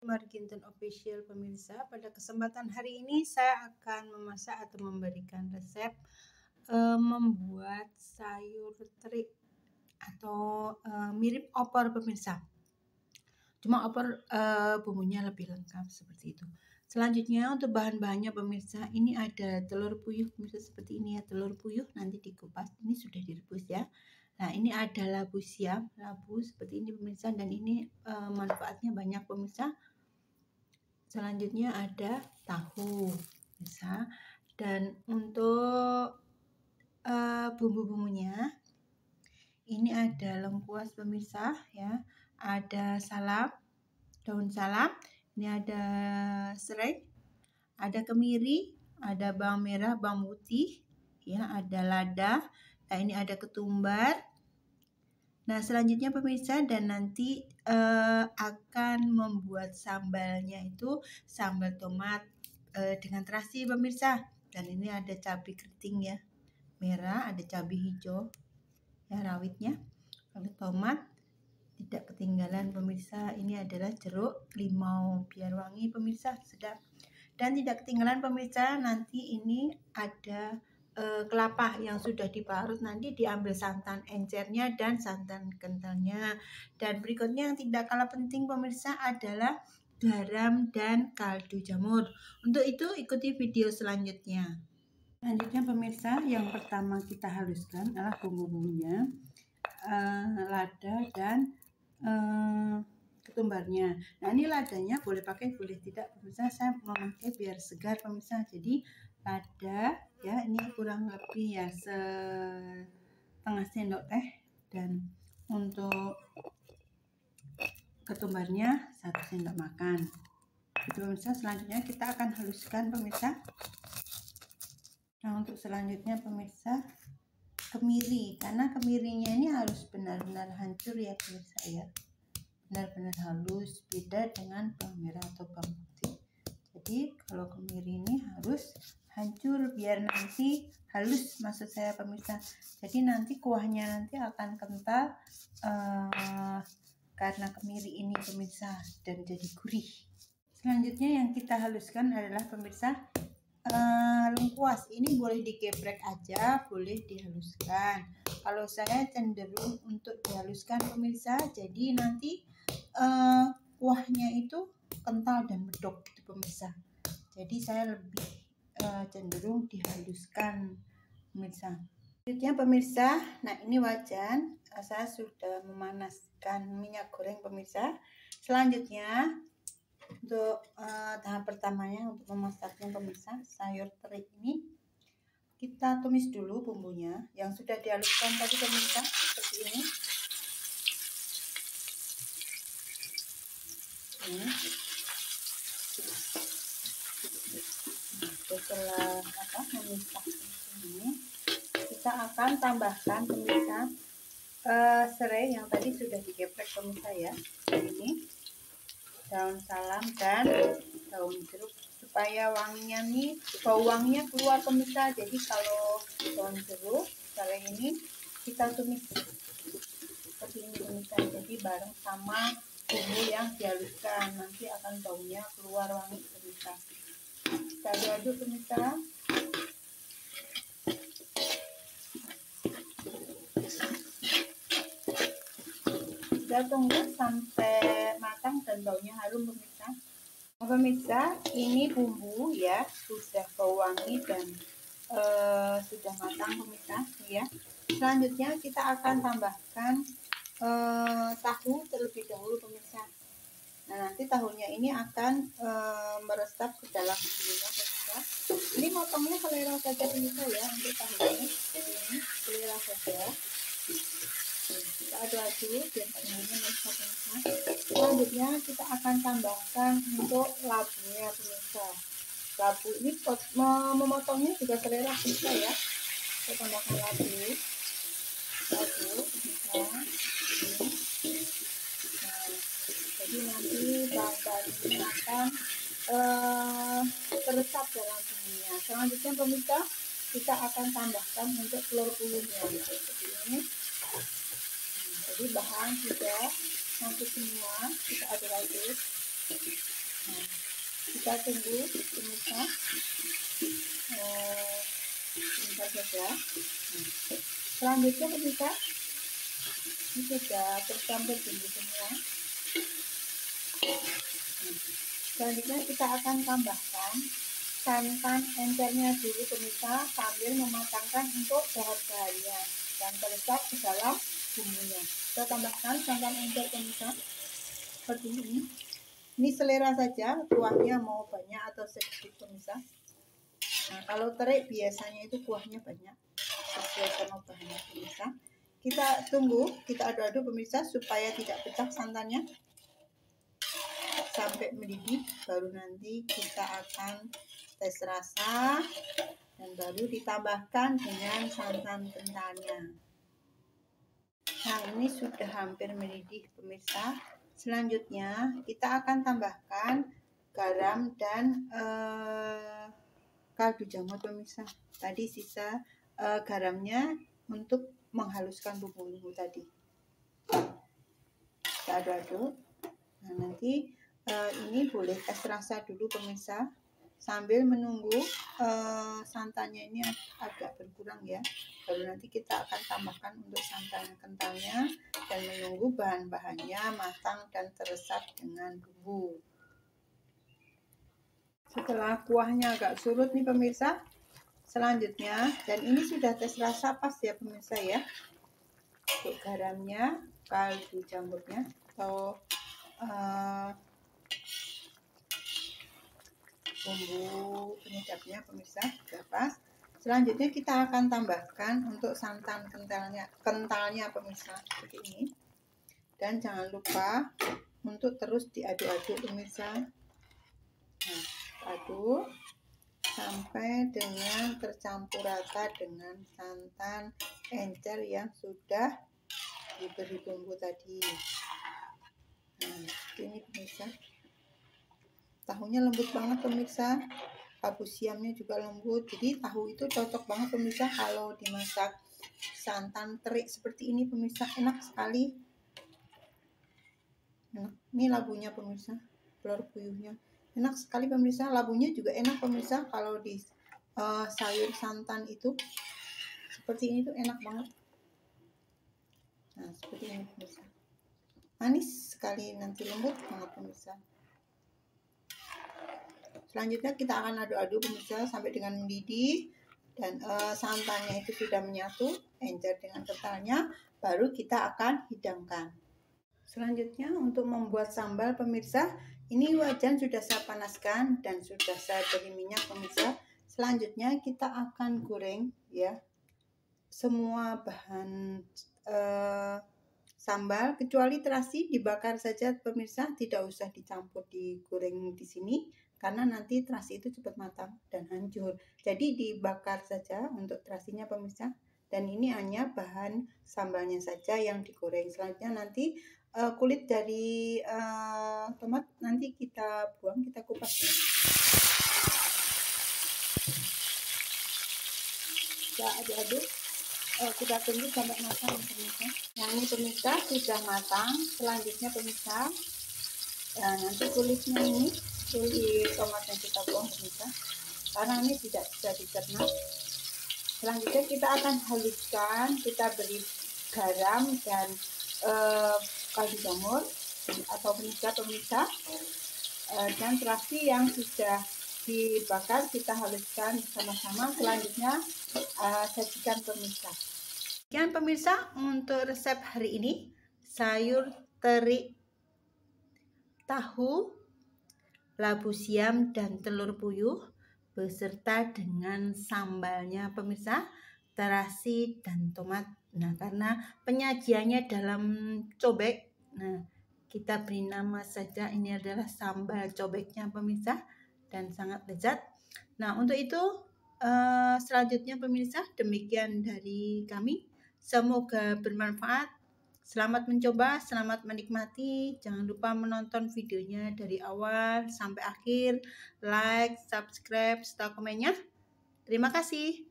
Marginton Official pemirsa. Pada kesempatan hari ini saya akan memasak atau memberikan resep membuat sayur teri atau mirip opor pemirsa. Cuma opor bumbunya lebih lengkap seperti itu. Selanjutnya untuk bahan-bahannya pemirsa, ini ada telur puyuh pemirsa seperti ini ya, telur puyuh nanti dikupas, ini sudah direbus ya. Nah ini ada labu siam, labu seperti ini pemirsa, dan ini manfaatnya banyak pemirsa. Selanjutnya ada tahu pemirsa, dan untuk bumbu-bumbunya ini ada lengkuas pemirsa ya, ada salam, daun salam, ini ada serai, ada kemiri, ada bawang merah, bawang putih ya, ada lada. Nah ini ada ketumbar. Nah selanjutnya pemirsa, dan nanti akan membuat sambalnya itu sambal tomat dengan terasi pemirsa. Dan ini ada cabai keriting ya, merah, ada cabai hijau ya rawitnya, ada tomat, tidak ketinggalan pemirsa, ini adalah jeruk limau biar wangi pemirsa, sedap. Dan tidak ketinggalan pemirsa, nanti ini ada kelapa yang sudah diparut, nanti diambil santan encernya dan santan kentalnya. Dan berikutnya yang tidak kalah penting pemirsa adalah garam dan kaldu jamur. Untuk itu ikuti video selanjutnya. Selanjutnya pemirsa, yang pertama kita haluskan adalah bumbu-bumbunya, lada dan ketumbarnya. Nah ini ladanya boleh pakai boleh tidak pemirsa, saya memakai biar segar pemirsa. Jadi lada ya ini kurang lebih ya setengah sendok teh, dan untuk ketumbarnya 1 sendok makan itu pemirsa. Selanjutnya kita akan haluskan pemirsa. Nah untuk selanjutnya pemirsa, kemiri, karena kemirinya ini harus benar-benar hancur ya pemirsa ya, benar-benar halus, beda dengan bawang merah atau bawang putih. Jadi kalau kemiri ini harus hancur biar nanti halus, maksud saya pemirsa. Jadi nanti kuahnya nanti akan kental karena kemiri ini pemirsa, dan jadi gurih. Selanjutnya yang kita haluskan adalah pemirsa lengkuas. Ini boleh digeprek aja, boleh dihaluskan. Kalau saya cenderung untuk dihaluskan pemirsa, jadi nanti kuahnya itu kental dan medok gitu pemirsa. Jadi saya lebih cenderung dihaluskan pemirsa. Selanjutnya pemirsa, nah ini wajan saya sudah memanaskan minyak goreng pemirsa. Selanjutnya untuk tahap pertamanya untuk memasaknya pemirsa, sayur teri ini kita tumis dulu bumbunya yang sudah dihaluskan tadi pemirsa, seperti ini. Setelah memisah ini, kita akan tambahkan pemirsa serai yang tadi sudah digeprek pemirsa ya, ini daun salam dan daun jeruk, supaya wanginya nih, bau wanginya keluar pemirsa. Jadi kalau daun jeruk serai ini kita tumis seperti ini pemirsa, jadi bareng sama bumbu yang dihaluskan, nanti akan baunya keluar wangi pemirsa. Kita aduk pemirsa. Kita tunggu sampai matang dan baunya harum pemirsa. Nah, pemirsa, ini bumbu ya sudah bau wangi dan sudah matang pemirsa ya. Selanjutnya kita akan tambahkan tahu terlebih dahulu pemirsa. Nah nanti tahunya ini akan meresap ke dalam bumbunya pemirsa. Ini motongnya selera saja pemirsa ya, untuk tahunya ini selera saja. Kita aduk-aduk biar bumbunya meresap pemirsa. Selanjutnya kita akan tambahkan untuk labunya pemirsa. Labu ini memotongnya juga selera pemirsa ya. Kita tambahkan labu pemirsa. Jadi nanti bahan-bahan ini akan teresap dalam bumbunya. Selanjutnya pemirsa, kita akan tambahkan untuk telur puyuhnya seperti ini. Jadi bahan sudah masuk semua, kita aduk-aduk. Nah, kita tunggu pemirsa sebentar saja. Selanjutnya pemirsa, ini sudah tercampur bumbu semua. Selanjutnya kita akan tambahkan santan encernya dulu pemirsa, sambil mematangkan untuk bahan-bahannya dan meresap ke dalam bumbunya. Kita tambahkan santan encer pemirsa seperti ini. Ini selera saja, kuahnya mau banyak atau sedikit pemirsa. Nah, kalau terik biasanya itu kuahnya banyak, sesuai sama bahannya pemirsa. Kita tunggu, kita aduk-aduk pemirsa supaya tidak pecah santannya sampai mendidih. Baru nanti kita akan tes rasa dan baru ditambahkan dengan santan kentalnya. Nah, ini sudah hampir mendidih pemirsa. Selanjutnya kita akan tambahkan garam dan kaldu jamur pemirsa. Tadi sisa garamnya untuk menghaluskan bumbu-bumbu tadi. Kita aduk-aduk. Nah, nanti ini boleh tes rasa dulu pemirsa, sambil menunggu santannya ini agak berkurang ya. Baru nanti kita akan tambahkan untuk santan kentalnya dan menunggu bahan-bahannya matang dan teresap dengan bumbu. Setelah kuahnya agak surut nih pemirsa, selanjutnya, dan ini sudah tes rasa pas ya pemirsa ya, untuk garamnya, kaldu jamurnya atau bumbu penyedapnya pemirsa sudah pas. Selanjutnya kita akan tambahkan untuk santan kentalnya pemirsa seperti ini. Dan jangan lupa untuk terus diaduk-aduk pemirsa. Nah, aduk sampai dengan tercampur rata dengan santan encer yang sudah diberi bumbu tadi. Nah, ini pemirsa. Tahunya lembut banget pemirsa, kaldu siamnya juga lembut, jadi tahu itu cocok banget pemirsa kalau dimasak santan terik seperti ini pemirsa, enak sekali. Nah, ini labunya pemirsa, telur puyuhnya enak sekali pemirsa, labunya juga enak pemirsa kalau di sayur santan itu seperti ini tuh enak banget. Nah, seperti ini pemirsa, manis sekali, nanti lembut banget pemirsa. Selanjutnya kita akan aduk-aduk pemirsa sampai dengan mendidih dan santannya itu sudah menyatu, encer dengan kentalnya, baru kita akan hidangkan. Selanjutnya untuk membuat sambal pemirsa, ini wajan sudah saya panaskan dan sudah saya beri minyak pemirsa. Selanjutnya kita akan goreng ya semua bahan sambal kecuali terasi, dibakar saja pemirsa, tidak usah dicampur digoreng di sini karena nanti terasi itu cepat matang dan hancur. Jadi dibakar saja untuk terasinya pemirsa. Dan ini hanya bahan sambalnya saja yang digoreng. Selanjutnya nanti kulit dari tomat nanti kita buang, kita kupas ya. Kita aduk-aduk, kita tunggu sampai matang pemirsa. Nah, ini pemirsa sudah matang. Selanjutnya pemirsa, nanti kulitnya ini, kulit tomatnya kita buang pemirsa, karena ini tidak bisa dicerna. Selanjutnya kita akan haluskan, kita beri garam dan kaldu jamur atau penyedap pemirsa, dan terasi yang sudah dibakar kita haluskan bersama-sama. Selanjutnya sajikan pemirsa. Sekian pemirsa untuk resep hari ini, sayur teri tahu, labu siam dan telur puyuh beserta dengan sambalnya pemirsa, terasi dan tomat. Nah, karena penyajiannya dalam cobek, nah kita beri nama saja ini adalah sambal cobeknya pemirsa, dan sangat lezat. Nah, untuk itu selanjutnya pemirsa, demikian dari kami. Semoga bermanfaat. Selamat mencoba, selamat menikmati. Jangan lupa menonton videonya dari awal sampai akhir. Like, subscribe, serta komennya. Terima kasih.